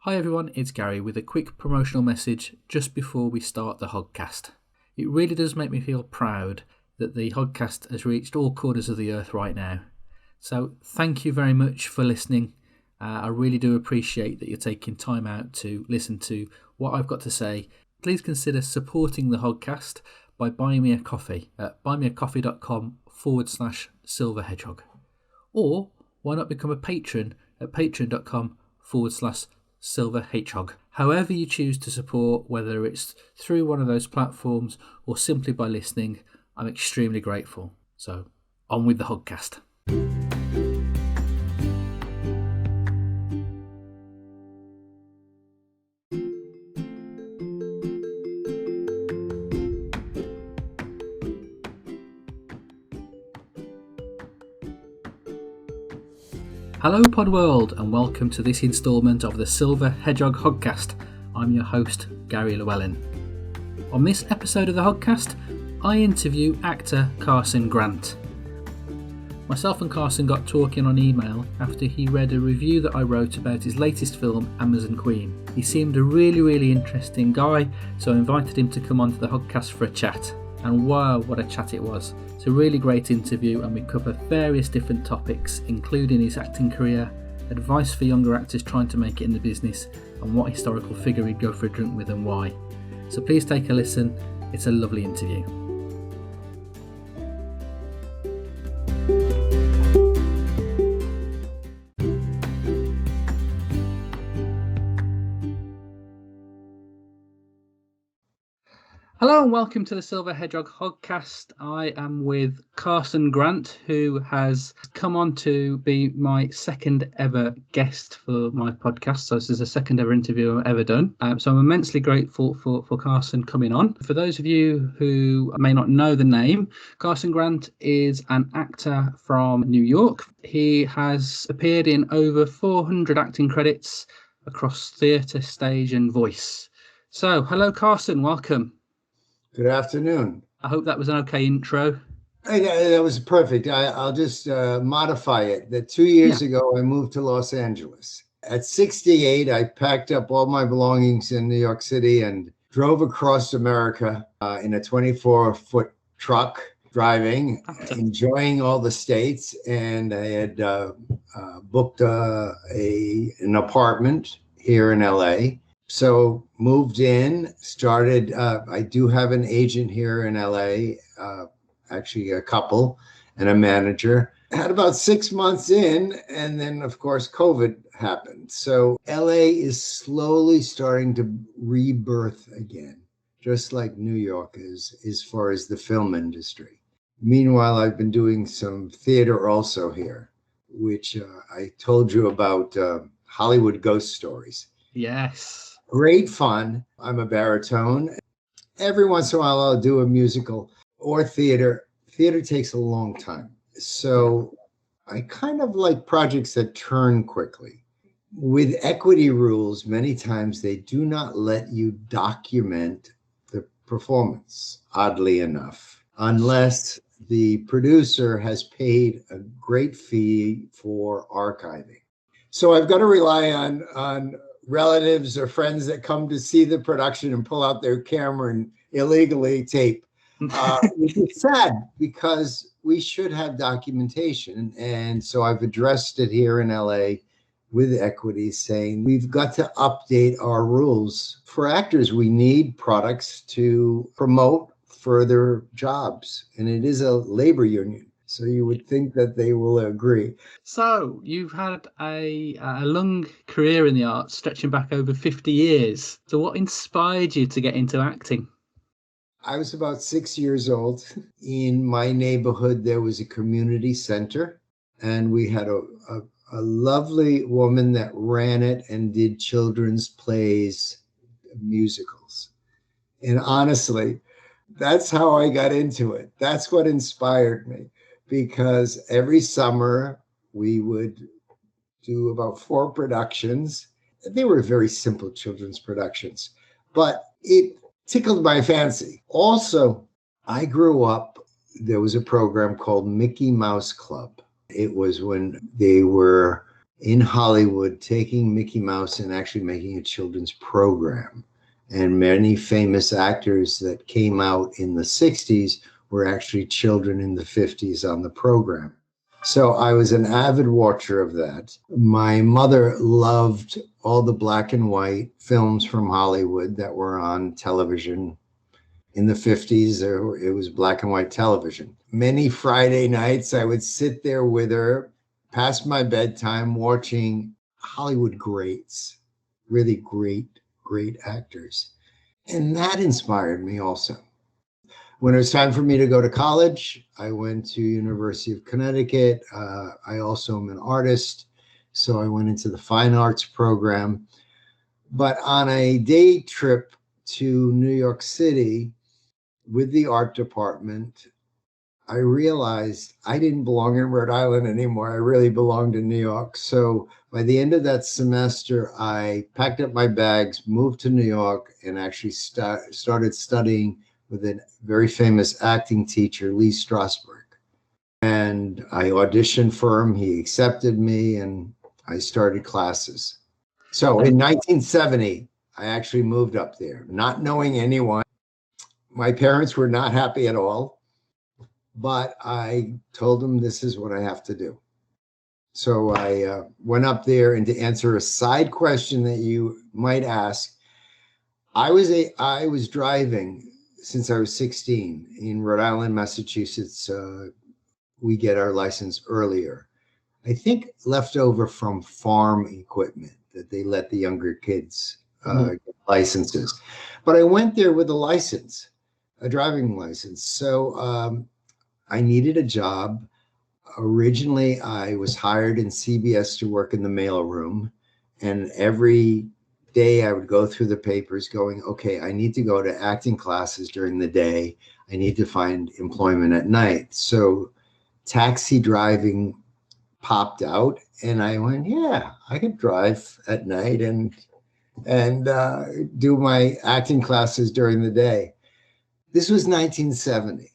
Hi everyone, it's Garry with a quick promotional message just before we start the Hogcast. It really does make me feel proud that the Hogcast has reached all corners of the earth right now. So thank you very much for listening. I really do appreciate that you're taking time out to listen to what I've got to say. Please consider supporting the Hogcast by buying me a coffee at buymeacoffee.com/Silver Hedgehog. Or why not become a patron at patreon.com/Silver Hedgehog. However you choose to support, whether it's through one of those platforms or simply by listening, I'm extremely grateful. So, on with the Hogcast. Hello Podworld and welcome to this instalment of the Silver Hedgehog Hogcast. I'm your host, Garry Llewellyn. On this episode of the Hogcast, I interview actor Carson Grant. Myself and Carson got talking on email after he read a review that I wrote about his latest film, Amazon Queen. He seemed a really interesting guy, so I invited him to come onto the Hogcast for a chat. And wow, what a chat it was. It's a really great interview and we cover various different topics, including his acting career, advice for younger actors trying to make it in the business, and what historical figure he'd go for a drink with and why. So please take a listen, it's a lovely interview. Hello and welcome to the Silver Hedgehog Hogcast. I am with Carson Grant, who has come on to be my second ever guest for my podcast. So this is the second ever interview I've ever done. So I'm immensely grateful for Carson coming on. For those of you who may not know the name, Carson Grant is an actor from New York. He has appeared in over 400 acting credits across theatre, stage and voice. So hello Carson, welcome. Good afternoon. I hope that was an okay intro. That was perfect. I'll just modify it. That 2 years ago, I moved to Los Angeles. At 68, I packed up all my belongings in New York City and drove across America in a 24-foot truck, driving, enjoying all the states. And I had booked an apartment here in LA. So moved in, started, I do have an agent here in LA, actually a couple and a manager. Had about 6 months in, and then of course COVID happened. So LA is slowly starting to rebirth again, just like New York is as far as the film industry. Meanwhile, I've been doing some theater also here, which I told you about Hollywood Ghost Stories. Yes. Great fun. I'm a baritone. Every once in a while, I'll do a musical or theater. Theater takes a long time. So I kind of like projects that turn quickly. With equity rules, many times they do not let you document the performance, oddly enough, unless the producer has paid a great fee for archiving. So I've got to rely on relatives or friends that come to see the production and pull out their camera and illegally tape, which is sad because we should have documentation. And so I've addressed it here in LA with equity, saying we've got to update our rules. For actors, we need products to promote further jobs, and it is a labor union. So you would think that they will agree. So you've had a long career in the arts stretching back over 50 years. So what inspired you to get into acting? I was about 6 years old. In my neighborhood, there was a community center, and we had a lovely woman that ran it and did children's plays, musicals. And honestly, that's how I got into it. That's what inspired me. Because every summer we would do about 4 productions. They were very simple children's productions, but it tickled my fancy. Also, I grew up, there was a program called Mickey Mouse Club. It was when they were in Hollywood, taking Mickey Mouse and actually making a children's program. And many famous actors that came out in the 60s were actually children in the 50s on the program. So I was an avid watcher of that. My mother loved all the black and white films from Hollywood that were on television. In the 50s, it was black and white television. Many Friday nights, I would sit there with her past my bedtime watching Hollywood greats, really great actors. And that inspired me also. When it was time for me to go to college, I went to University of Connecticut. I also am an artist, so I went into the fine arts program. But on a day trip to New York City with the art department, I realized I didn't belong in Rhode Island anymore. I really belonged in New York. So by the end of that semester, I packed up my bags, moved to New York, and actually started studying with a very famous acting teacher, Lee Strasberg. And I auditioned for him. He accepted me, and I started classes. So in 1970, I actually moved up there, not knowing anyone. My parents were not happy at all, but I told them this is what I have to do. So I went up there, and to answer a side question that you might ask, I was driving since I was 16. In Rhode Island, Massachusetts, we get our license earlier. I think left over from farm equipment that they let the younger kids get licenses. But I went there with a license, a driving license. So I needed a job. Originally, I was hired in CBS to work in the mailroom, and every day I would go through the papers going, okay, I need to go to acting classes during the day. I need to find employment at night. So taxi driving popped out, and I went, yeah, I could drive at night and do my acting classes during the day. This was 1970.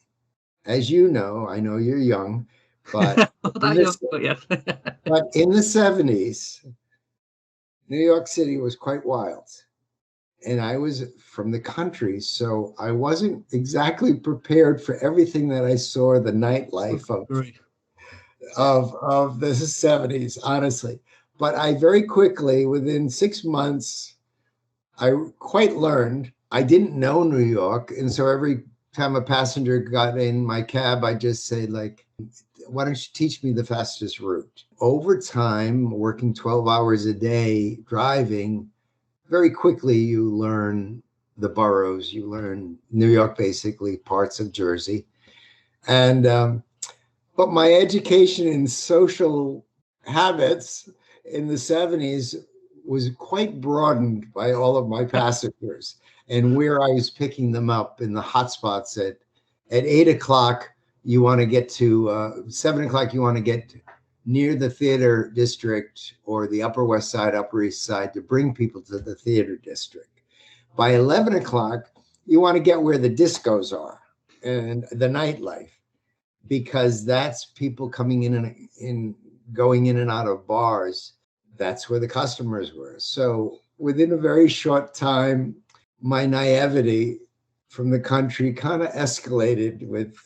As you know, I know you're young, but in the 70s, New York City was quite wild. And I was from the country, so I wasn't exactly prepared for everything that I saw, the nightlife of the 70s, honestly. But I very quickly, within 6 months, I quite learned. I didn't know New York. And so every time a passenger got in my cab, I just say, like, why don't you teach me the fastest route? Over time, working 12 hours a day, driving, very quickly you learn the boroughs. You learn New York, basically parts of Jersey. And but my education in social habits in the 70s was quite broadened by all of my passengers and where I was picking them up in the hotspots. At 8 o'clock, you want to get to 7 o'clock, you want to get near the theater district or the Upper West Side, Upper East Side to bring people to the theater district. By 11 o'clock, you want to get where the discos are and the nightlife, because that's people coming in and going in and out of bars. That's where the customers were. So within a very short time, my naivety from the country kind of escalated with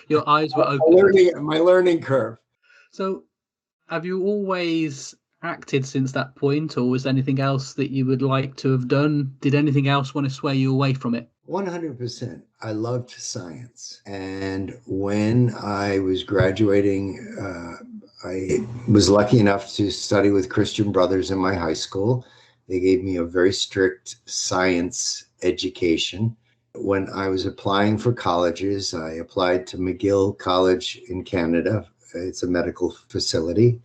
your eyes were open. My learning curve. So have you always acted since that point, or was there anything else that you would like to have done? Did anything else want to sway you away from it? 100%. I loved science. And when I was graduating, I was lucky enough to study with Christian Brothers in my high school. They gave me a very strict science education. When I was applying for colleges, I applied to McGill College in Canada. It's a medical facility.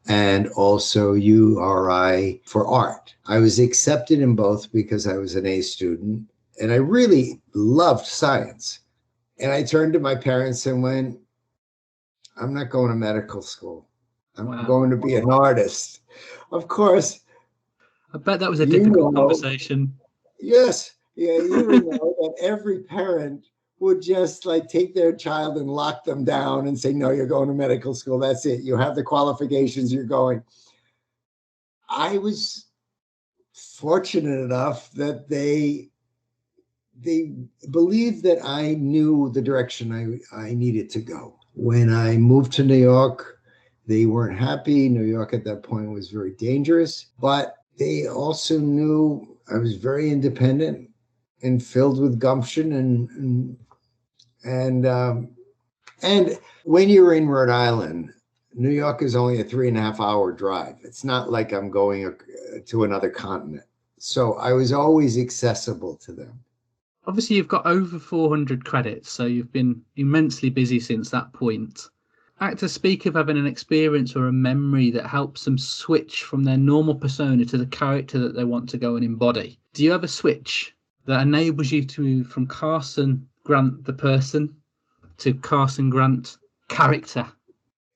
And also URI for art. I was accepted in both because I was an A student. And I really loved science. And I turned to my parents and went, I'm not going to medical school. I'm going to be an artist. Of course. I bet that was a difficult conversation. Yes. Yeah, you know that every parent would just like take their child and lock them down and say, no, you're going to medical school. That's it. You have the qualifications, you're going. I was fortunate enough that they believed that I knew the direction I needed to go. When I moved to New York, they weren't happy. New York at that point was very dangerous, but they also knew I was very independent and filled with gumption and when you're in Rhode Island, New York is only a 3.5 hour drive. It's not like I'm going to another continent. So I was always accessible to them. Obviously, you've got over 400 credits, so you've been immensely busy since that point. Actors speak of having an experience or a memory that helps them switch from their normal persona to the character that they want to go and embody. Do you have a switch that enables you to move from Carson Grant the person to Carson Grant character?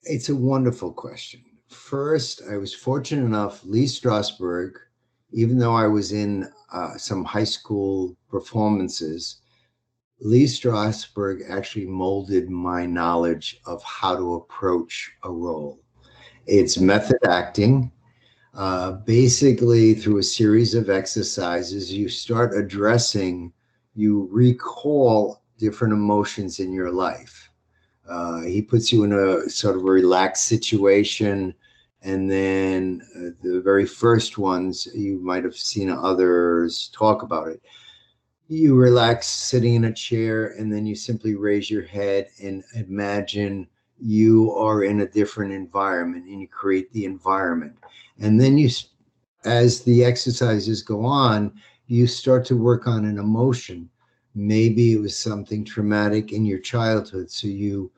It's a wonderful question. First, I was fortunate enough, Lee Strasberg, even though I was in some high school performances, Lee Strasberg actually molded my knowledge of how to approach a role. It's method acting. Basically, through a series of exercises, you start addressing, you recall different emotions in your life. He puts you in a sort of a relaxed situation. And then the very first ones, you might have seen others talk about it. You relax sitting in a chair, and then you simply raise your head and imagine you are in a different environment, and you create the environment. And then as the exercises go on, you start to work on an emotion. Maybe it was something traumatic in your childhood. So you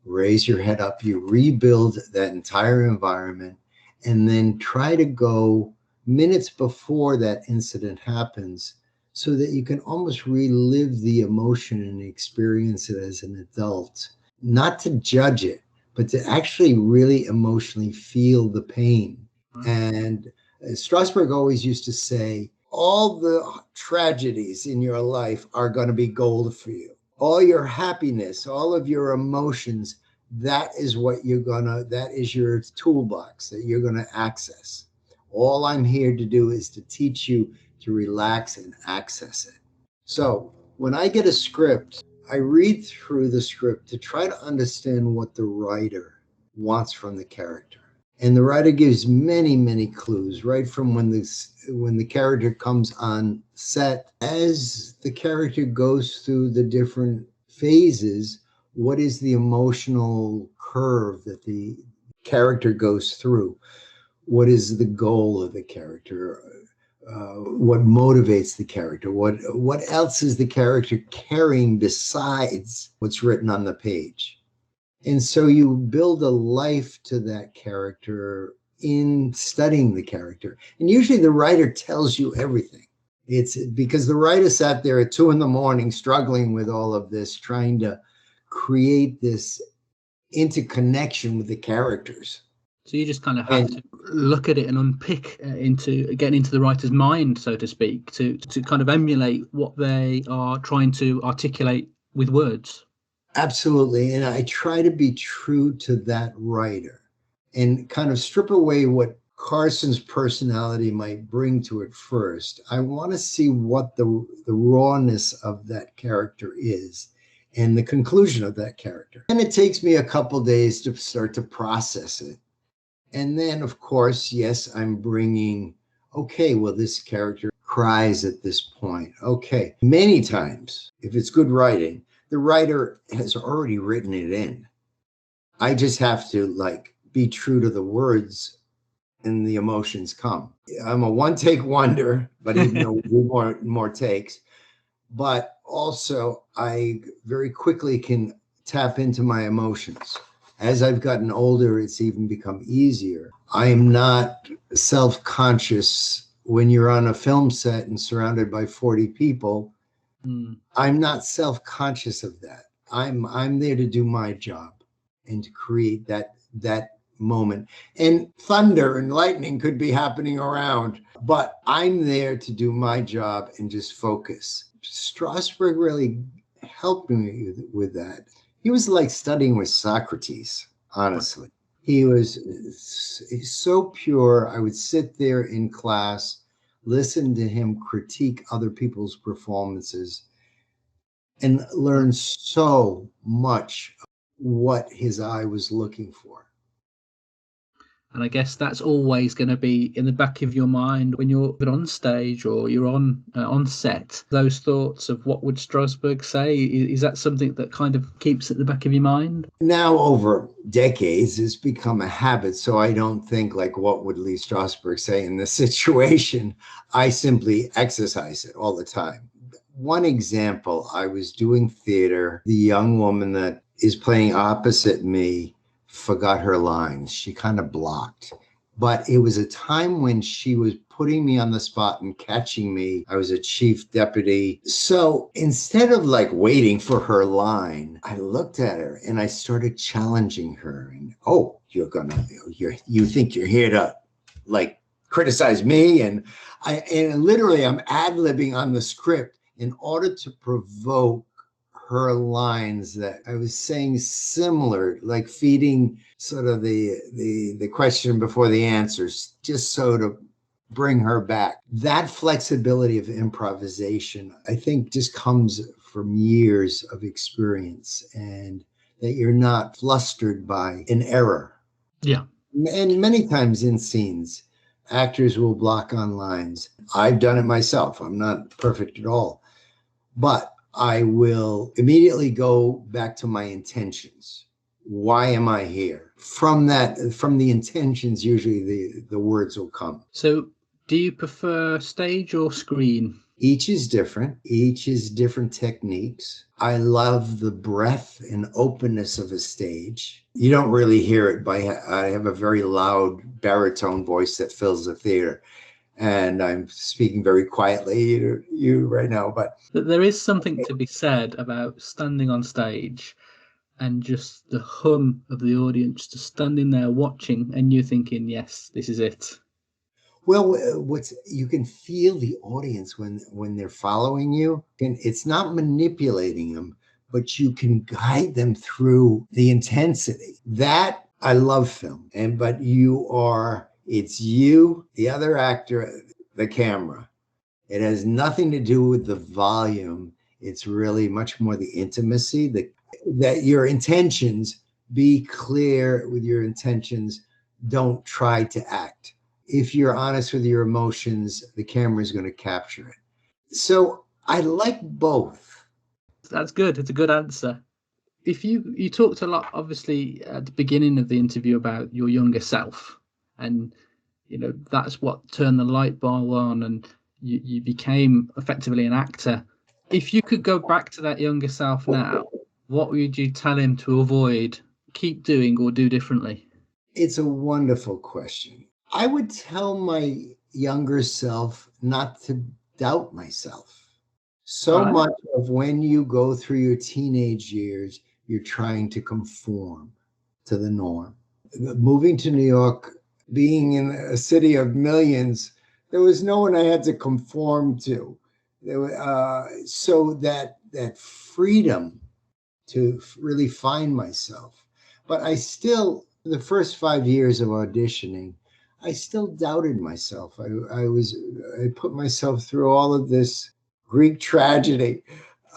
raise your head up, you rebuild that entire environment, and then try to go minutes before that incident happens so that you can almost relive the emotion and experience it as an adult, not to judge it, but to actually really emotionally feel the pain. And Strasberg always used to say, all the tragedies in your life are going to be gold for you. All your happiness, all of your emotions, that is your toolbox that you're going to access. All I'm here to do is to teach you to relax and access it. So when I get a script, I read through the script to try to understand what the writer wants from the character. And the writer gives many, many clues right from when the character comes on set. As the character goes through the different phases, what is the emotional curve that the character goes through? What is the goal of the character? What motivates the character? What else is the character carrying besides what's written on the page? And so you build a life to that character in studying the character. And usually the writer tells you everything. It's because the writer sat there at 2 a.m. struggling with all of this, trying to create this interconnection with the characters. So you just kind of have to look at it and unpick getting into the writer's mind, so to speak, to kind of emulate what they are trying to articulate with words. Absolutely. And I try to be true to that writer and kind of strip away what Carson's personality might bring to it first. I want to see what the rawness of that character is and the conclusion of that character. And it takes me a couple days to start to process it. And then, of course, yes, I'm bringing, okay, well, this character cries at this point. Okay. Many times, if it's good writing, the writer has already written it in. I just have to be true to the words and the emotions come. I'm a one-take wonder, but even though more takes. But also, I very quickly can tap into my emotions. As I've gotten older, it's even become easier. I am not self-conscious when you're on a film set and surrounded by 40 people. I'm not self-conscious of that. I'm there to do my job and to create that moment. And thunder and lightning could be happening around, but I'm there to do my job and just focus. Strasberg really helped me with that. He was like studying with Socrates, honestly. He was so pure. I would sit there in class, listen to him critique other people's performances, and learn so much what his eye was looking for. And I guess that's always going to be in the back of your mind when you're on stage or you're on set. Those thoughts of what would Strasberg say, is that something that kind of keeps at the back of your mind? Now, over decades, it's become a habit. So I don't think like, what would Lee Strasberg say in this situation? I simply exercise it all the time. One example, I was doing theater. The young woman that is playing opposite me forgot her lines. She kind of blocked. But it was a time when she was putting me on the spot and catching me. I was a chief deputy. So instead of like waiting for her line, I looked at her and I started challenging her. And, oh, you think you're here to like criticize me? And literally I'm ad-libbing on the script in order to provoke her lines that I was saying similar, like feeding sort of the question before the answers, just so to bring her back. That flexibility of improvisation, I think, just comes from years of experience, and that you're not flustered by an error. Yeah. And many times in scenes, actors will block on lines. I've done it myself. I'm not perfect at all. But I will immediately go back to my intentions. Why am I here? From the intentions, usually the words will come. So do you prefer stage or screen? Each is different. Each is different techniques. I love the breadth and openness of a stage. You don't really hear it, but I have a very loud baritone voice that fills the theater. And I'm speaking very quietly to you right now, but there is something to be said about standing on stage and just the hum of the audience just standing there watching, and you thinking, yes, this is it. Well, you can feel the audience when they're following you, and it's not manipulating them, but you can guide them through the intensity. That I love film, but it's you, the other actor, the camera. It has nothing to do with the volume. It's really much more the intimacy, that your intentions, be clear with your intentions. Don't try to act. If you're honest with your emotions, the camera is going to capture it. So I like both. That's good. It's a good answer. If you talked a lot, obviously, at the beginning of the interview about your younger self, and that's what turned the light bulb on, and you became effectively an actor. If you could go back to that younger self now, what would you tell him to avoid, keep doing, or do differently? It's a wonderful question. I would tell my younger self not to doubt myself. So much of when you go through your teenage years, you're trying to conform to the norm. Moving to New York, being in a city of millions, there was no one I had to conform to. So that freedom to really find myself. But I still, the first 5 years of auditioning, I still doubted myself. I put myself through all of this Greek tragedy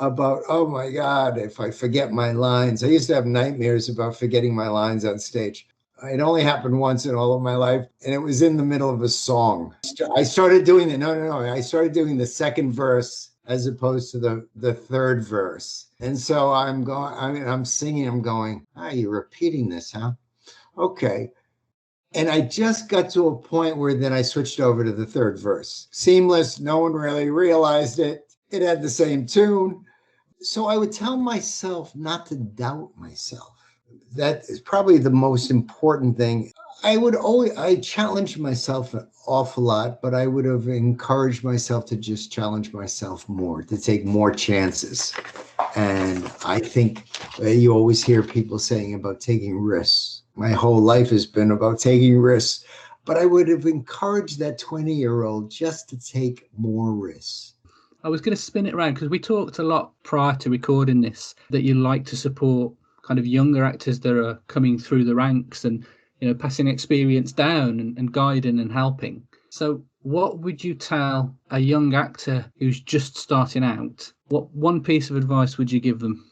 about, oh my God, if I forget my lines. I used to have nightmares about forgetting my lines on stage. It only happened once in all of my life, and it was in the middle of a song. I started doing I started doing the second verse as opposed to the third verse. And so I'm singing, I'm going, you're repeating this, huh? Okay. And I just got to a point where then I switched over to the third verse. Seamless, no one really realized it. It had the same tune. So I would tell myself not to doubt myself. That is probably the most important thing. I challenged myself an awful lot, but I would have encouraged myself to just challenge myself more, to take more chances. And I think you always hear people saying about taking risks. My whole life has been about taking risks, but I would have encouraged that 20-year-old just to take more risks. I was going to spin it around because we talked a lot prior to recording this that you like to support kind of younger actors that are coming through the ranks, and passing experience down and guiding and helping. So what would you tell a young actor who's just starting out? What one piece of advice would you give them?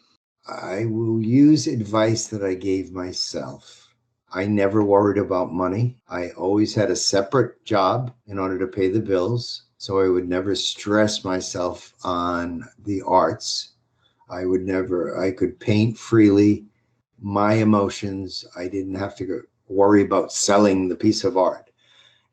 I will use advice that I gave myself. I never worried about money. I always had a separate job in order to pay the bills. So I would never stress myself on the arts. I could paint freely my emotions. I didn't have to worry about selling the piece of art.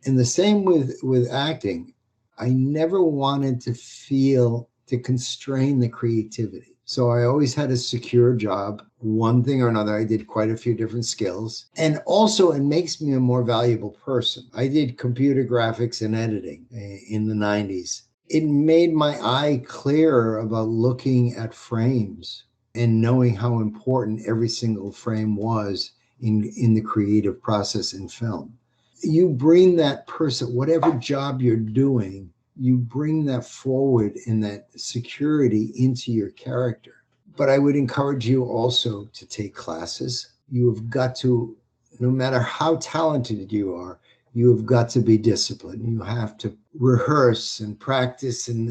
And the same with acting. I never wanted to constrain the creativity. So I always had a secure job, one thing or another. I did quite a few different skills. And also, it makes me a more valuable person. I did computer graphics and editing in the 90s. It made my eye clearer about looking at frames and knowing how important every single frame was in the creative process in film. You bring that person, whatever job you're doing, you bring that forward and that security into your character. But I would encourage you also to take classes. You have got to, no matter how talented you are, you have got to be disciplined. You have to rehearse and practice and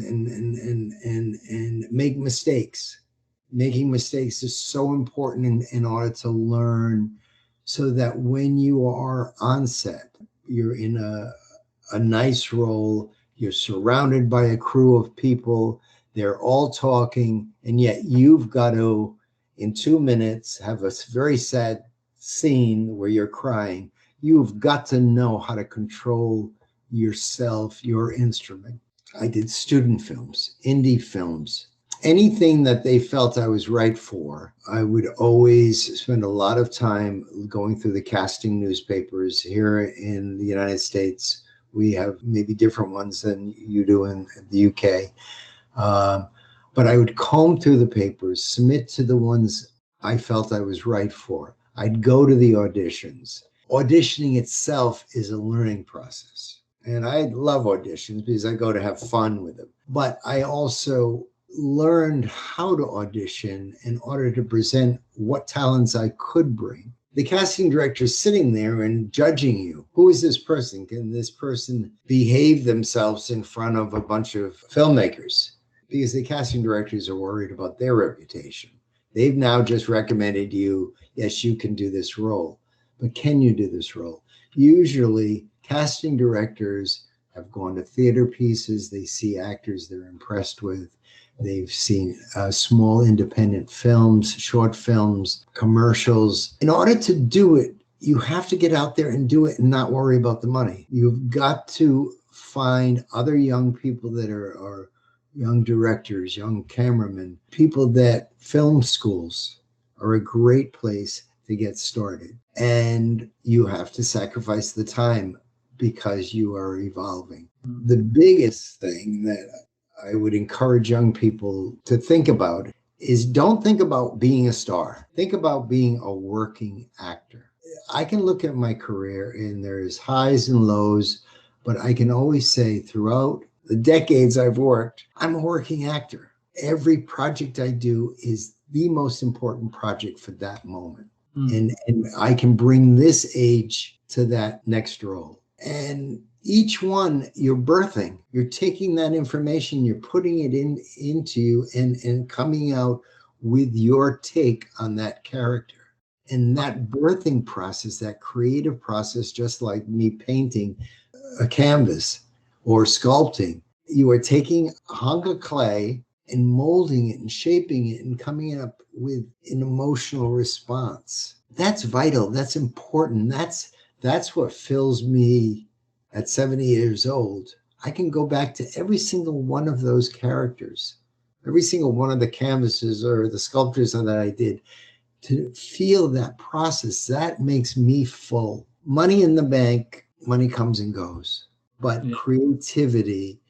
make mistakes. Making mistakes is so important in order to learn, so that when you are on set, you're in a nice role, you're surrounded by a crew of people, they're all talking, and yet you've got to, in 2 minutes, have a very sad scene where you're crying. You've got to know how to control yourself, your instrument. I did student films, indie films, anything that they felt I was right for. I would always spend a lot of time going through the casting newspapers. Here in the United States, we have maybe different ones than you do in the UK. But I would comb through the papers, submit to the ones I felt I was right for. I'd go to the auditions. Auditioning itself is a learning process. And I love auditions because I go to have fun with them. But I also learned how to audition in order to present what talents I could bring. The casting director is sitting there and judging you. Who is this person? Can this person behave themselves in front of a bunch of filmmakers? Because the casting directors are worried about their reputation. They've now just recommended you, yes, you can do this role, but can you do this role? Usually, casting directors have gone to theater pieces. They see actors they're impressed with. They've seen small independent films, short films, commercials. In order to do it, you have to get out there and do it and not worry about the money. You've got to find other young people that are young directors, young cameramen, people that film schools are a great place to get started. And you have to sacrifice the time because you are evolving. The biggest thing that I would encourage young people to think about is, don't think about being a star. Think about being a working actor. I can look at my career and there's highs and lows, but I can always say throughout the decades I've worked, I'm a working actor. Every project I do is the most important project for that moment. And I can bring this age to that next role. And each one you're birthing, you're taking that information, you're putting it into you and coming out with your take on that character. And that birthing process, that creative process, just like me painting a canvas or sculpting, you are taking a hunk of clay and molding it and shaping it and coming up with an emotional response. That's vital. That's important. That's what fills me at 70 years old. I can go back to every single one of those characters, every single one of the canvases or the sculptures that I did, to feel that process. That makes me full. Money in the bank, money comes and goes. But creativity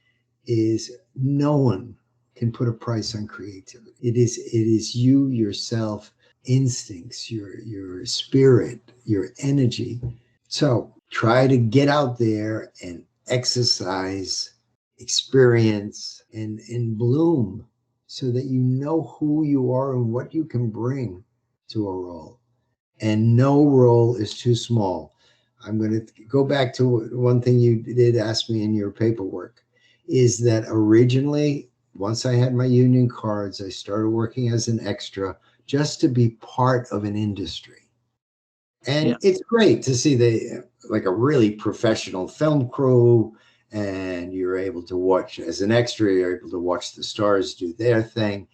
is, no one can put a price on creativity. It is you, yourself, instincts, your spirit, your energy. So try to get out there and exercise, experience, and bloom, so that you know who you are and what you can bring to a role. And no role is too small. I'm going to go back to one thing you did ask me in your paperwork, is that originally, once I had my union cards, I started working as an extra just to be part of an industry. And it's great to see like a really professional film crew, and you're able to watch as an extra, you're able to watch the stars do their thing.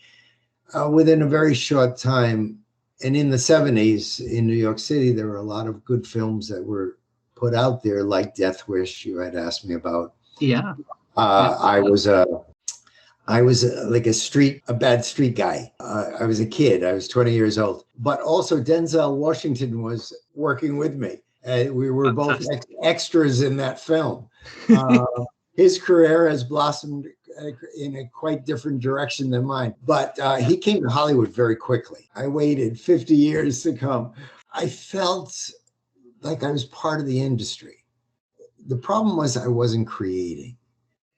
Within a very short time, and in the 70s in New York City, there were a lot of good films that were put out there, like Death Wish, you had asked me about. Yeah. I was like a bad street guy. I was a kid. I was 20 years old. But also Denzel Washington was working with me. We were both extras in that film. His career has blossomed in a quite different direction than mine. But he came to Hollywood very quickly. I waited 50 years to come. I felt like I was part of the industry. The problem was I wasn't creating.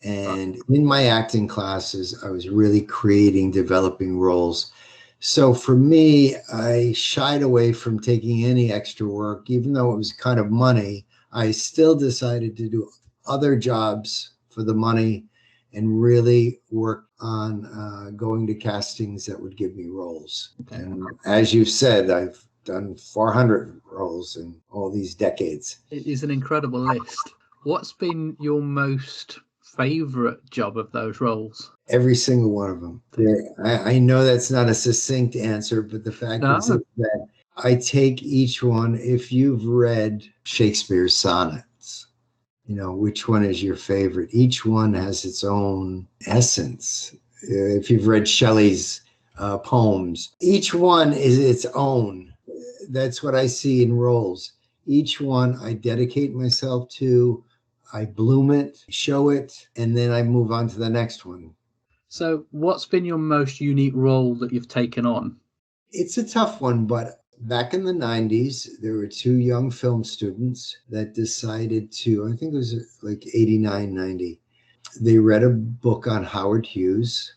And in my acting classes, I was really creating, developing roles. So for me, I shied away from taking any extra work, even though it was kind of money. I still decided to do other jobs for the money and really work on going to castings that would give me roles. And as you've said, I've done 400 roles in all these decades. It is an incredible list. What's been your most favorite job of those roles? Every single one of them. I know that's not a succinct answer, but the fact is that I take each one. If you've read Shakespeare's sonnets, you know, which one is your favorite? Each one has its own essence. If you've read Shelley's poems, each one is its own. That's what I see in roles. Each one I dedicate myself to. I bloom it, show it, and then I move on to the next one. So what's been your most unique role that you've taken on? It's a tough one, but back in the 90s, there were two young film students that decided to, I think it was like 89, 90. They read a book on Howard Hughes.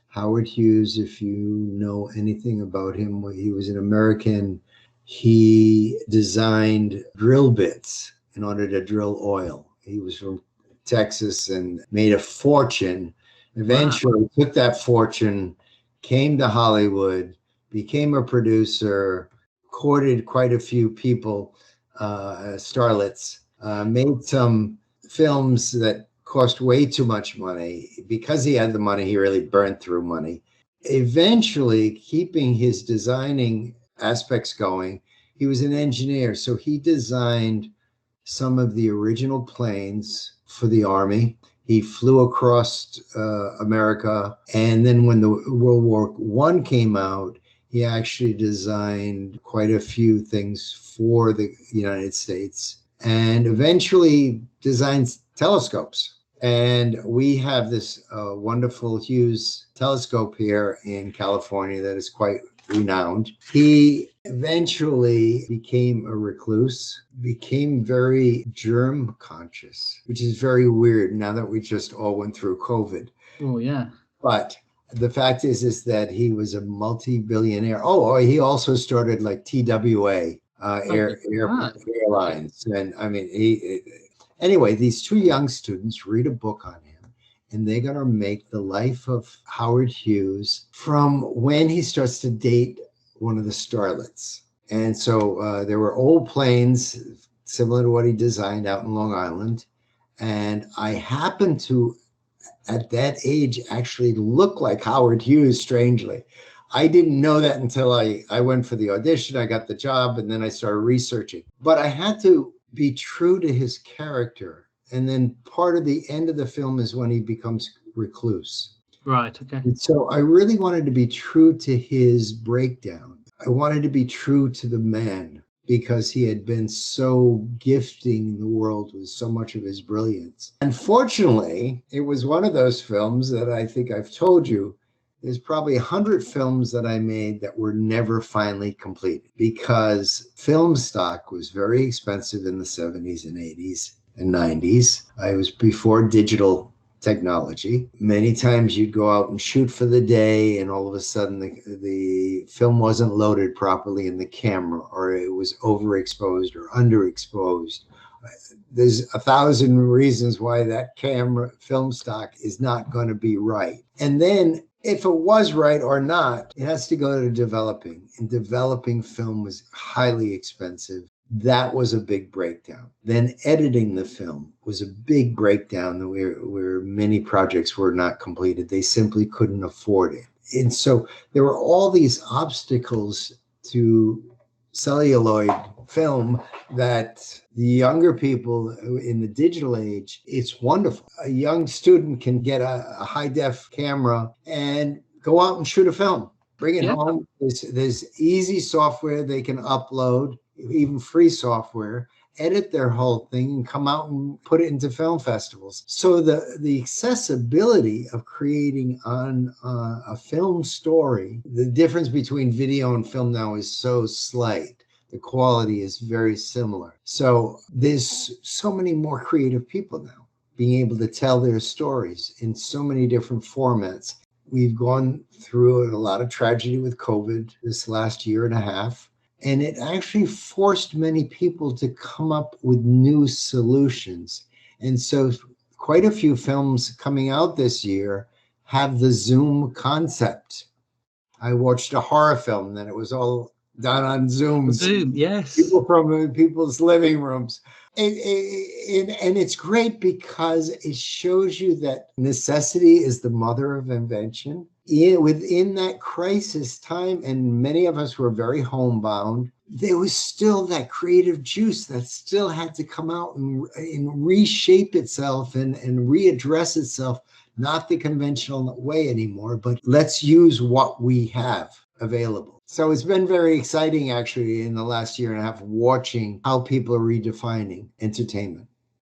Howard Hughes, if you know anything about him, he was an American. He designed drill bits in order to drill oil. He was from Texas and made a fortune. Eventually took that fortune, came to Hollywood, became a producer, courted quite a few people, starlets, made some films that cost way too much money. Because he had the money, he really burned through money. Eventually, keeping his designing aspects going, he was an engineer, so he designed some of the original planes for the Army. He flew across America. And then when the World War I came out, he actually designed quite a few things for the United States and eventually designed telescopes. And we have this wonderful Hughes telescope here in California that is quite renowned. He eventually became a recluse, became very germ conscious, which is very weird now that we just all went through COVID. Oh, yeah. But the fact is that he was a multi-billionaire. Oh, he also started like TWA, airlines. And I mean, anyway, these two young students read a book on him. And they're going to make the life of Howard Hughes from when he starts to date one of the starlets. And so there were old planes similar to what he designed out in Long Island. And I happened to, at that age, actually look like Howard Hughes, strangely. I didn't know that until I went for the audition. I got the job, and then I started researching. But I had to be true to his character. And then part of the end of the film is when he becomes recluse. Right, okay. And so I really wanted to be true to his breakdown. I wanted to be true to the man because he had been so gifting the world with so much of his brilliance. Unfortunately, it was one of those films that I think I've told you, there's probably 100 films that I made that were never finally completed because film stock was very expensive in the 70s and 80s. And 90s. I was before digital technology. Many times you'd go out and shoot for the day and all of a sudden the film wasn't loaded properly in the camera, or it was overexposed or underexposed, There's 1,000 reasons why that camera film stock is not going to be right. And then if it was right or not, it has to go to developing. And developing film was highly expensive. That was a big breakdown. Then editing the film was a big breakdown where many projects were not completed. They simply couldn't afford it. And so there were all these obstacles to celluloid film that the younger people in the digital age, it's wonderful. A young student can get a high def camera and go out and shoot a film, bring it home. There's easy software they can upload, even free software, edit their whole thing and come out and put it into film festivals. So the accessibility of creating on a film story, the difference between video and film now is so slight. The quality is very similar. So there's so many more creative people now being able to tell their stories in so many different formats. We've gone through a lot of tragedy with COVID this last year and a half, and it actually forced many people to come up with new solutions. And so quite a few films coming out this year have the Zoom concept. I watched a horror film that it was all done on Zooms. Zoom, yes. People from people's living rooms. And it's great because it shows you that necessity is the mother of invention. Within that crisis time, and many of us were very homebound, there was still that creative juice that still had to come out and reshape itself and readdress itself, not the conventional way anymore, but let's use what we have available. So it's been very exciting, actually, in the last year and a half, watching how people are redefining entertainment.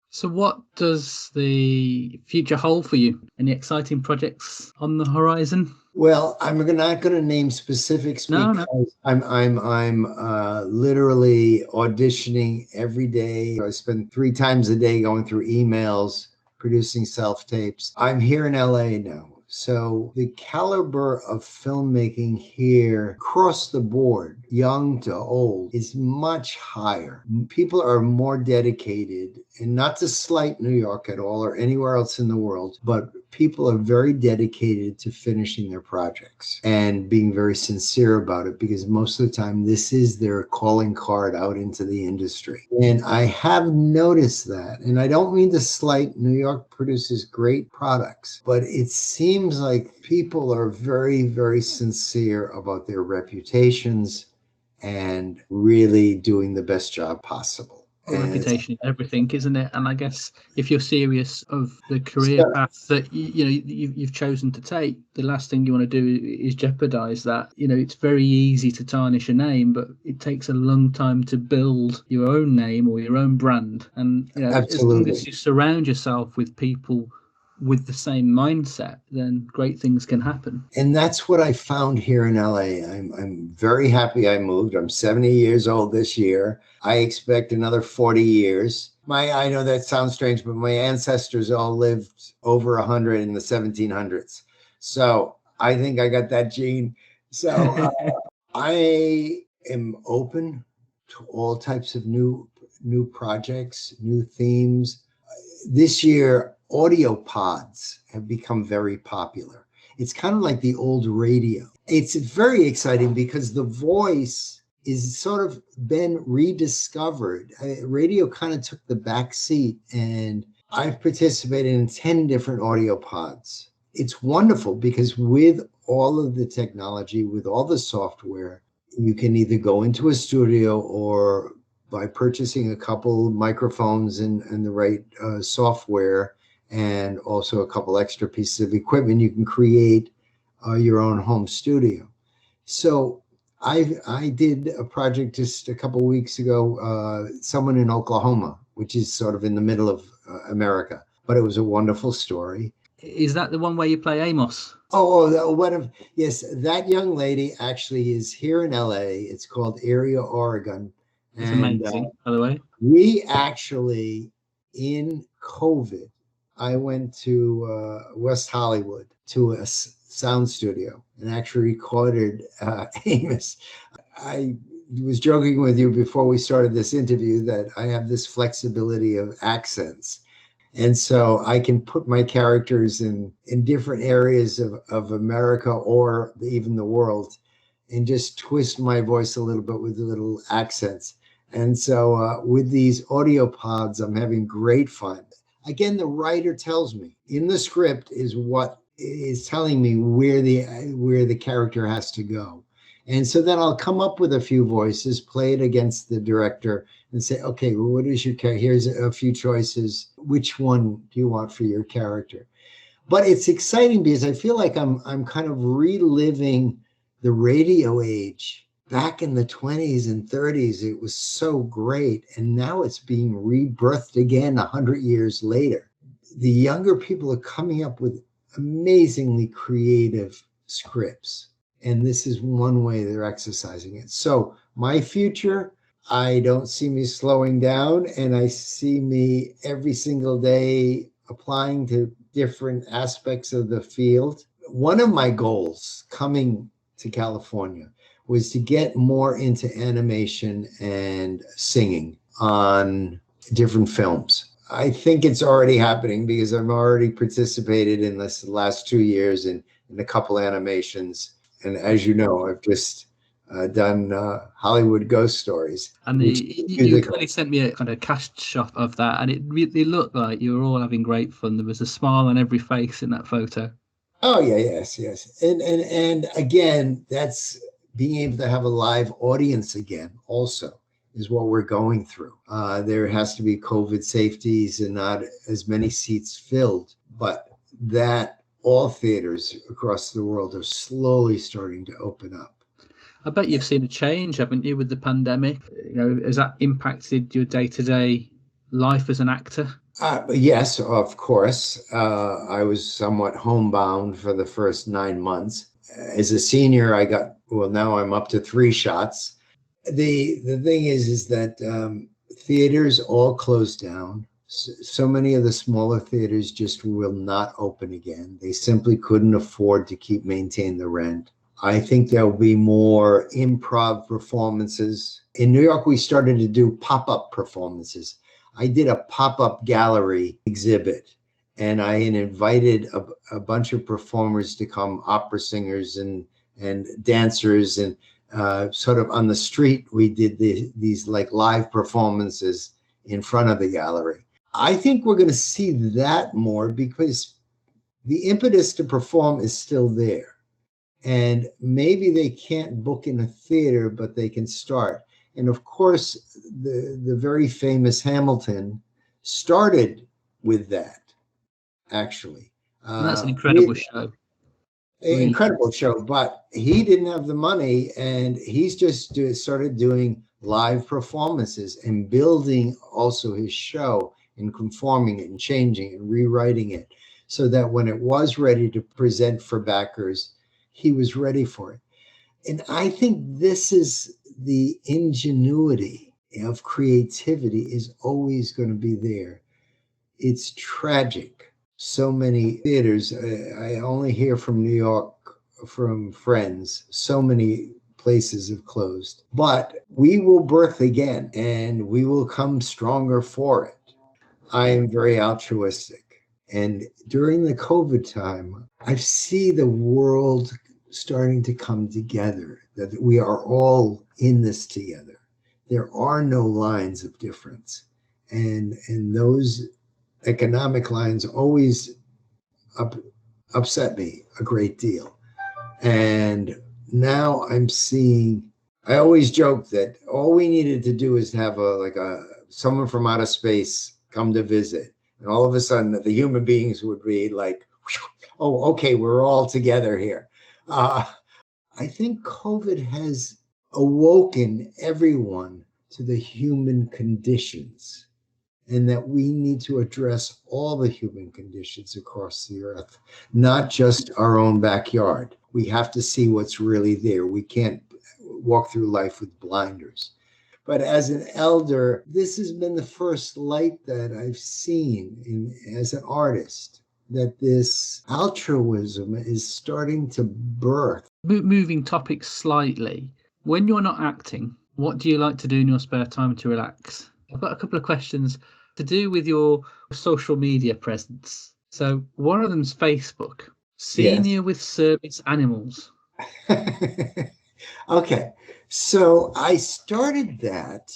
So what does the future hold for you? Any exciting projects on the horizon? Well, I'm not going to name specifics because I'm literally auditioning every day. I spend 3 times a day going through emails, producing self-tapes. I'm here in LA now. So the caliber of filmmaking here across the board, young to old, is much higher. People are more dedicated, and not to slight New York at all or anywhere else in the world, but people are very dedicated to finishing their projects and being very sincere about it, because most of the time this is their calling card out into the industry. And I have noticed that, and I don't mean to slight, New York produces great products, but it seems like people are very, very sincere about their reputations and really doing the best job possible. Reputation is everything, isn't it? And I guess if you're serious of the career path that you've chosen to take, the last thing you want to do is jeopardize that. It's very easy to tarnish a name, but it takes a long time to build your own name or your own brand. And as long as you surround yourself with people with the same mindset, then great things can happen. And that's what I found here in LA. I'm very happy I moved. I'm 70 years old this year. I expect another 40 years. I know that sounds strange, but my ancestors all lived over 100 in the 1700s. So I think I got that gene. So I am open to all types of new projects, new themes. This year, audio pods have become very popular. It's kind of like the old radio. It's very exciting because the voice is sort of been rediscovered. Radio kind of took the back seat, and I've participated in 10 different audio pods. It's wonderful because with all of the technology, with all the software, you can either go into a studio or by purchasing a couple microphones and the right software and also a couple extra pieces of equipment, you can create your own home studio. So I did a project just a couple of weeks ago, someone in Oklahoma, which is sort of in the middle of America, but it was a wonderful story. Is that the one where you play Amos? Yes, that young lady actually is here in LA. It's called Area, Oregon. It's amazing, by the way. We actually, in COVID, I went to West Hollywood to a sound studio and actually recorded Amos. was joking with you before we started this interview that I have this flexibility of accents. And so I can put my characters in different areas of America or even the world and just twist my voice a little bit with little accents. And so with these audio pods, I'm having great fun. Again, the writer tells me in the script is what is telling me where the character has to go. And so then I'll come up with a few voices, play it against the director and say, okay, well, what is your character? Here's a few choices. Which one do you want for your character? But it's exciting because I feel like I'm kind of reliving the radio age. Back in the 20s and 30s, it was so great. And now it's being rebirthed again 100 years later. The younger people are coming up with amazingly creative scripts. And this is one way they're exercising it. So my future, I don't see me slowing down, and I see me every single day applying to different aspects of the field. One of my goals coming to California was to get more into animation and singing on different films. I think it's already happening because I've already participated in this last 2 years in a couple animations. And as you know, I've just done Hollywood Ghost Stories. And you kind of sent me a kind of cast shot of that, and it really looked like you were all having great fun. There was a smile on every face in that photo. Oh yeah, yes. And again, that's being able to have a live audience again also is what we're going through. There has to be COVID safeties and not as many seats filled, but that all theaters across the world are slowly starting to open up. I bet you've seen a change, haven't you, with the pandemic? Has that impacted your day-to-day life as an actor? Yes, of course. I was somewhat homebound for the first 9 months. As a senior, now I'm up to 3 shots. The thing is that theaters all closed down. So many of the smaller theaters just will not open again. They simply couldn't afford to keep maintaining the rent. I think there'll be more improv performances. In New York, we started to do pop-up performances. I did a pop-up gallery exhibit, and I had invited a bunch of performers to come, opera singers and dancers, and sort of on the street, we did these like live performances in front of the gallery. I think we're going to see that more because the impetus to perform is still there. And maybe they can't book in a theater, but they can start. And of course, the very famous Hamilton started with that, actually. And that's an incredible show. Incredible show, but he didn't have the money, and he's just started doing live performances and building also his show and conforming it and changing and rewriting it so that when it was ready to present for backers, he was ready for it. And I think this is the ingenuity of creativity is always going to be there. It's tragic. So many theaters, I only hear from New York from friends, so many places have closed. But we will birth again, and we will come stronger for it. I am very altruistic. And during the COVID time, I see the world starting to come together, that we are all in this together. There are no lines of difference. And those economic lines always upset me a great deal. And now I'm seeing, I always joke that all we needed to do is have someone from outer space come to visit. And all of a sudden the human beings would be like, oh, okay, we're all together here. I think COVID has awoken everyone to the human conditions, and that we need to address all the human conditions across the earth, not just our own backyard. We have to see what's really there. We can't walk through life with blinders. But as an elder, this has been the first light that I've seen as an artist, that this altruism is starting to birth. Moving topics slightly, when you're not acting, What do you like to do in your spare time to relax? I've got a couple of questions to do with your social media presence. So one of them's Facebook, Yes. Senior with Service Animals. Okay. So I started that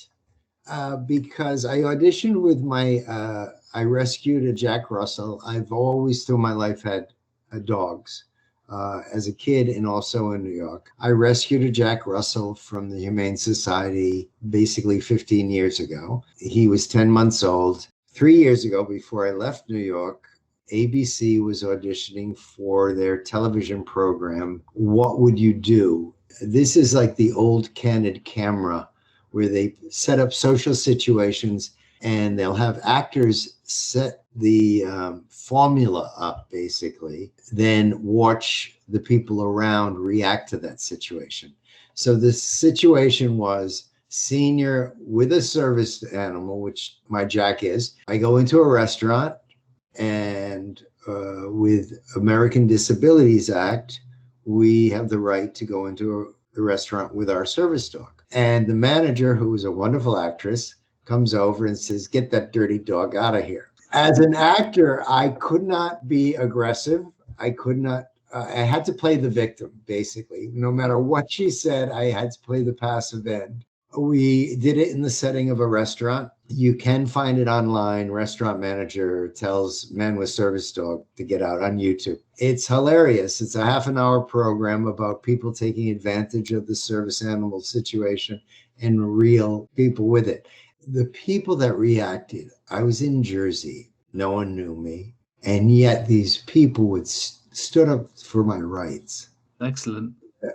because I auditioned with I rescued a Jack Russell. I've always through my life had dogs as a kid and also in New York. I rescued a Jack Russell from the Humane Society basically 15 years ago. He was 10 months old. 3 years ago, before I left New York, ABC was auditioning for their television program, What Would You Do? This is like the old Candid camera where they set up social situations and they'll have actors set the formula up basically, then watch the people around react to that situation. So the situation was senior with a service animal, which my Jack is. I go into a restaurant and with American Disabilities Act, we have the right to go into the restaurant with our service dog. And the manager, who is a wonderful actress, comes over and says, "Get that dirty dog out of here." As an actor, I could not be aggressive. I could not, I had to play the victim, basically. No matter what she said, I had to play the passive end. We did it in the setting of a restaurant. You can find it online. Restaurant manager tells man with service dog to get out on YouTube. It's hilarious. It's a half an hour program about people taking advantage of the service animal situation and real people with it. The people that reacted, I was in Jersey. No one knew me. And yet these people stood up for my rights. Excellent.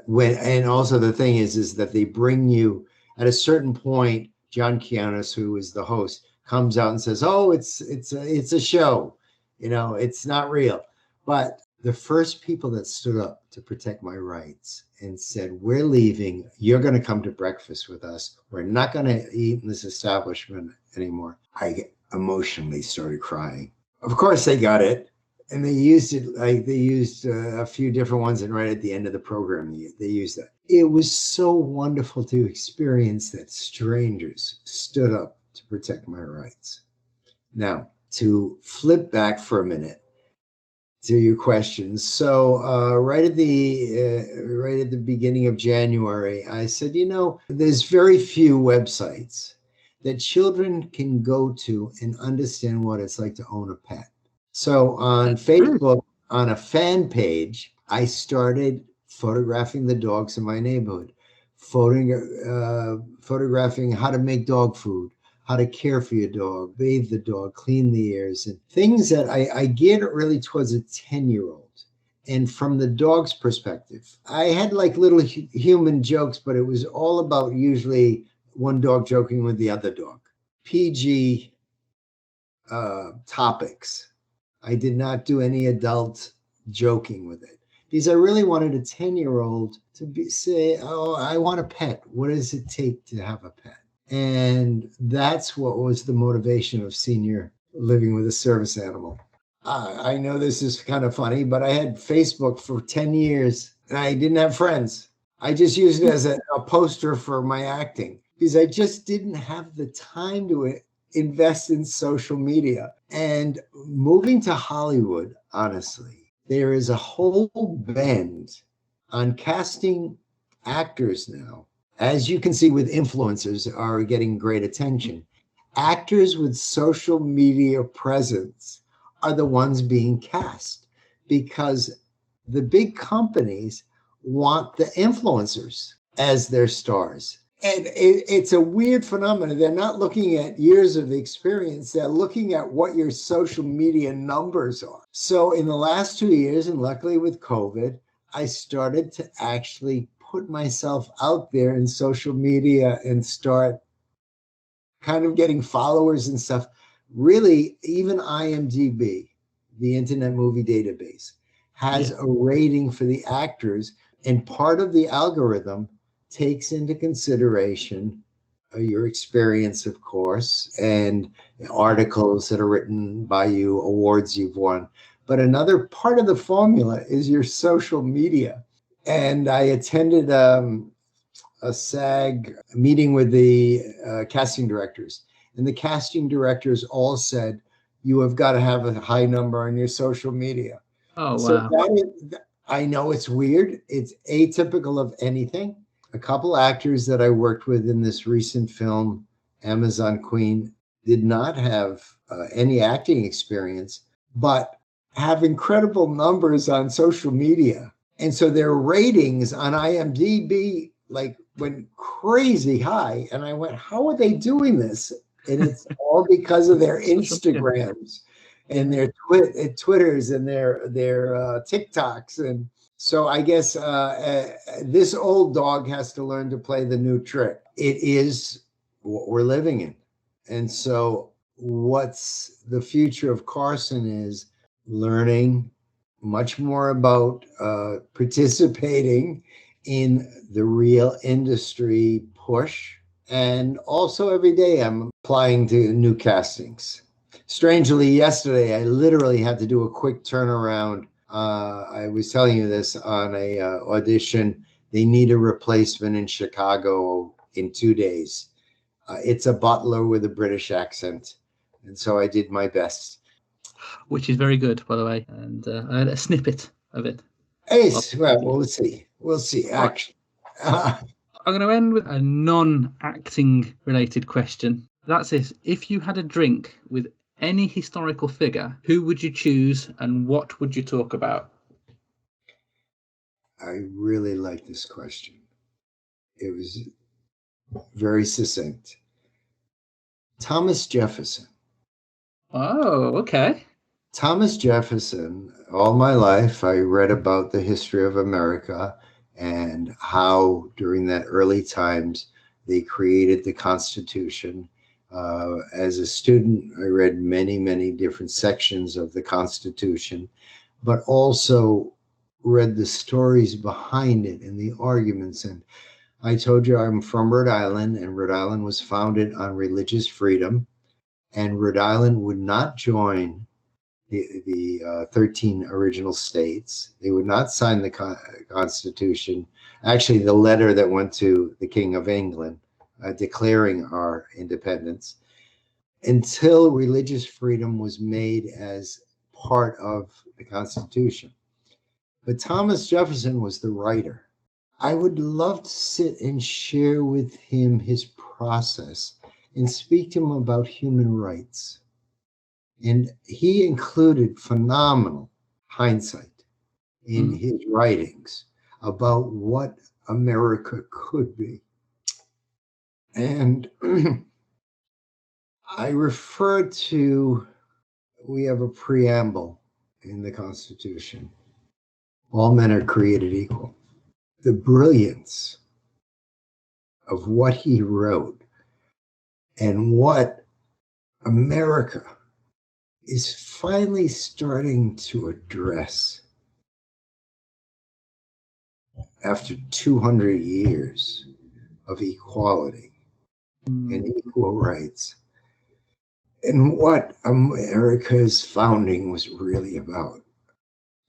And also the thing is that they bring you at a certain point. John Kianis, who is the host, comes out and says, "Oh, it's a show, it's not real." But the first people that stood up to protect my rights and said, "We're leaving. You're going to come to breakfast with us. We're not going to eat in this establishment anymore." I emotionally started crying. Of course, they got it. And they used it, like they used a few different ones, and right at the end of the program, they used that. It was so wonderful to experience that strangers stood up to protect my rights. Now, to flip back for a minute to your questions. So right at the beginning of January, I said, there's very few websites that children can go to and understand what it's like to own a pet. So on Facebook, on a fan page, I started photographing the dogs in my neighborhood, photographing how to make dog food, how to care for your dog, bathe the dog, clean the ears, and things that I geared it really towards a 10-year-old. And from the dog's perspective, I had like little human jokes, but it was all about usually one dog joking with the other dog. PG topics. I did not do any adult joking with it because I really wanted a 10-year-old to say, "Oh, I want a pet. What does it take to have a pet?" And that's what was the motivation of senior living with a service animal. I know this is kind of funny, but I had Facebook for 10 years and I didn't have friends. I just used it as a poster for my acting because I just didn't have the time to invest in social media. And moving to Hollywood, honestly, there is a whole bend on casting actors now. As you can see with influencers are getting great attention. Actors with social media presence are the ones being cast because the big companies want the influencers as their stars. And it's a weird phenomenon. They're not looking at years of experience. They're looking at what your social media numbers are. So in the last 2 years, and luckily with COVID, I started to actually put myself out there in social media and start kind of getting followers and stuff. Really, even IMDb, the Internet Movie Database, has a rating for the actors. And part of the algorithm takes into consideration your experience, of course, and articles that are written by you, awards you've won. But another part of the formula is your social media. And I attended a SAG meeting with the casting directors, and the casting directors all said, "You have got to have a high number on your social media." Oh, So wow. I know it's weird. It's atypical of anything. A couple actors that I worked with in this recent film, Amazon Queen, did not have any acting experience, but have incredible numbers on social media. And so their ratings on IMDb like went crazy high. And I went, how are they doing this? And it's all because of their Instagrams and their Twitters and their TikToks. And so I guess this old dog has to learn to play the new trick. It is what we're living in. And so what's the future of Carson is learning much more about participating in the real industry push. And also every day I'm applying to new castings. Strangely, yesterday I literally had to do a quick turnaround. I was telling you this on a audition. They need a replacement in Chicago in 2 days. It's a butler with a British accent. And so I did my best. Which is very good, by the way. And I had a snippet of it. Ace, well, we'll see. We'll see. Action. I'm going to end with a non-acting related question. That's this. If you had a drink with any historical figure, who would you choose and what would you talk about? I really like this question. It was very succinct. Thomas Jefferson. Oh, okay. Thomas Jefferson, all my life, I read about the history of America and how during that early times they created the Constitution. As a student, I read many, many different sections of the Constitution, but also read the stories behind it and the arguments. And I told you I'm from Rhode Island, and Rhode Island was founded on religious freedom, and Rhode Island would not join the 13 original states. They would not sign the Constitution. Actually, the letter that went to the King of England declaring our independence, until religious freedom was made as part of the Constitution. But Thomas Jefferson was the writer. I would love to sit and share with him his process and speak to him about human rights. And he included phenomenal hindsight in his writings about what America could be. And I refer to, we have a preamble in the Constitution. All men are created equal. The brilliance of what he wrote and what America is finally starting to address after 200 years of equality and equal rights, and what America's founding was really about.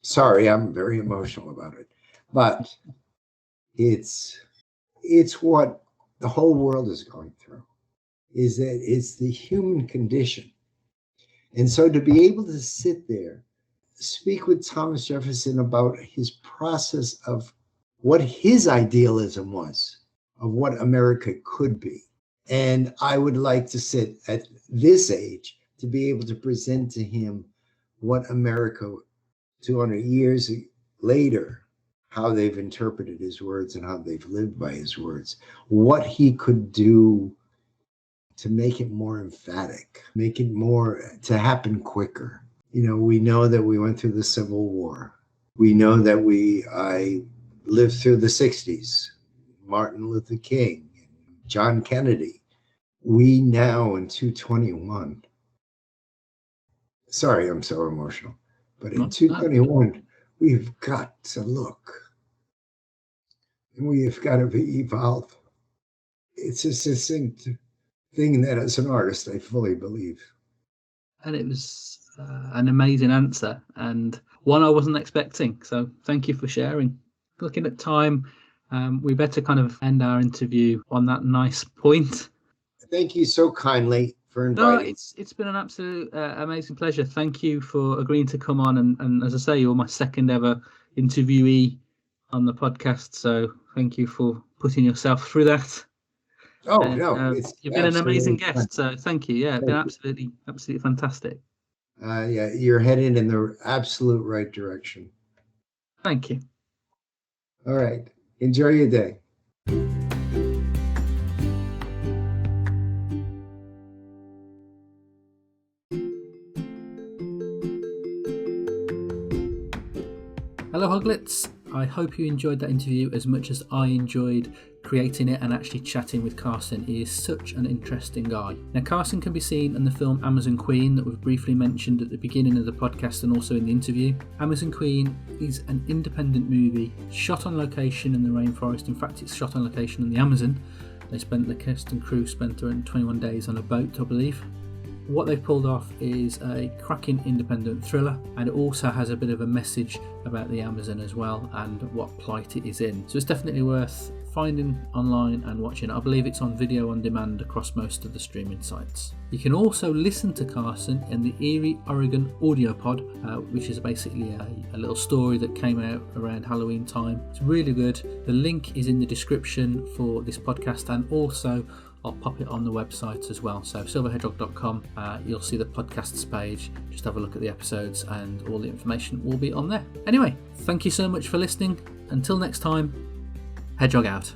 Sorry, I'm very emotional about it, but it's what the whole world is going through, is that it's the human condition. And so to be able to sit there, speak with Thomas Jefferson about his process of what his idealism was, of what America could be. And I would like to sit at this age to be able to present to him what America 200 years later, how they've interpreted his words and how they've lived by his words, what he could do to make it more emphatic, make it more to happen quicker. You know, we know that we went through the Civil War. We know that I lived through the 60s, Martin Luther King, John Kennedy. We now in 2021, sorry, I'm so emotional, but in 2021, we've got to look and we have got to evolve. It's a succinct thing that as an artist, I fully believe. And it was an amazing answer and one I wasn't expecting. So thank you for sharing. Looking at time, We better kind of end our interview on that nice point. Thank you so kindly for No, inviting. it's been an absolute amazing pleasure. Thank you for agreeing to come on. And as I say, you're my second ever interviewee on the podcast. So thank you for putting yourself through that. Oh, And no, it's you've been an amazing absolutely fun. guest. So thank you. Yeah, it's been absolutely fantastic. Yeah, you're headed in the absolute right direction. Thank you. All right. Enjoy your day. Hello, Hoglets. I hope you enjoyed that interview as much as I enjoyed creating it and actually chatting with Carson. He is such an interesting guy. Now, Carson can be seen in the film Amazon Queen that we've briefly mentioned at the beginning of the podcast and also in the interview. Amazon Queen is an independent movie shot on location in the rainforest. In fact, it's shot on location in the Amazon. The cast and crew spent around 21 days on a boat, I believe. What they've pulled off is a cracking independent thriller, and it also has a bit of a message about the Amazon as well and what plight it is in. So it's definitely worth finding online and watching. I believe it's on video on demand across most of the streaming sites. You can also listen to Carson in the Erie, Oregon audio pod, which is basically a little story that came out around Halloween time. It's really good. The link is in the description for this podcast, and also I'll pop it on the website as well. So silverhedgehog.com, you'll see the podcasts page. Just have a look at the episodes and all the information will be on there. Anyway, thank you so much for listening. Until next time, Hedgehog out.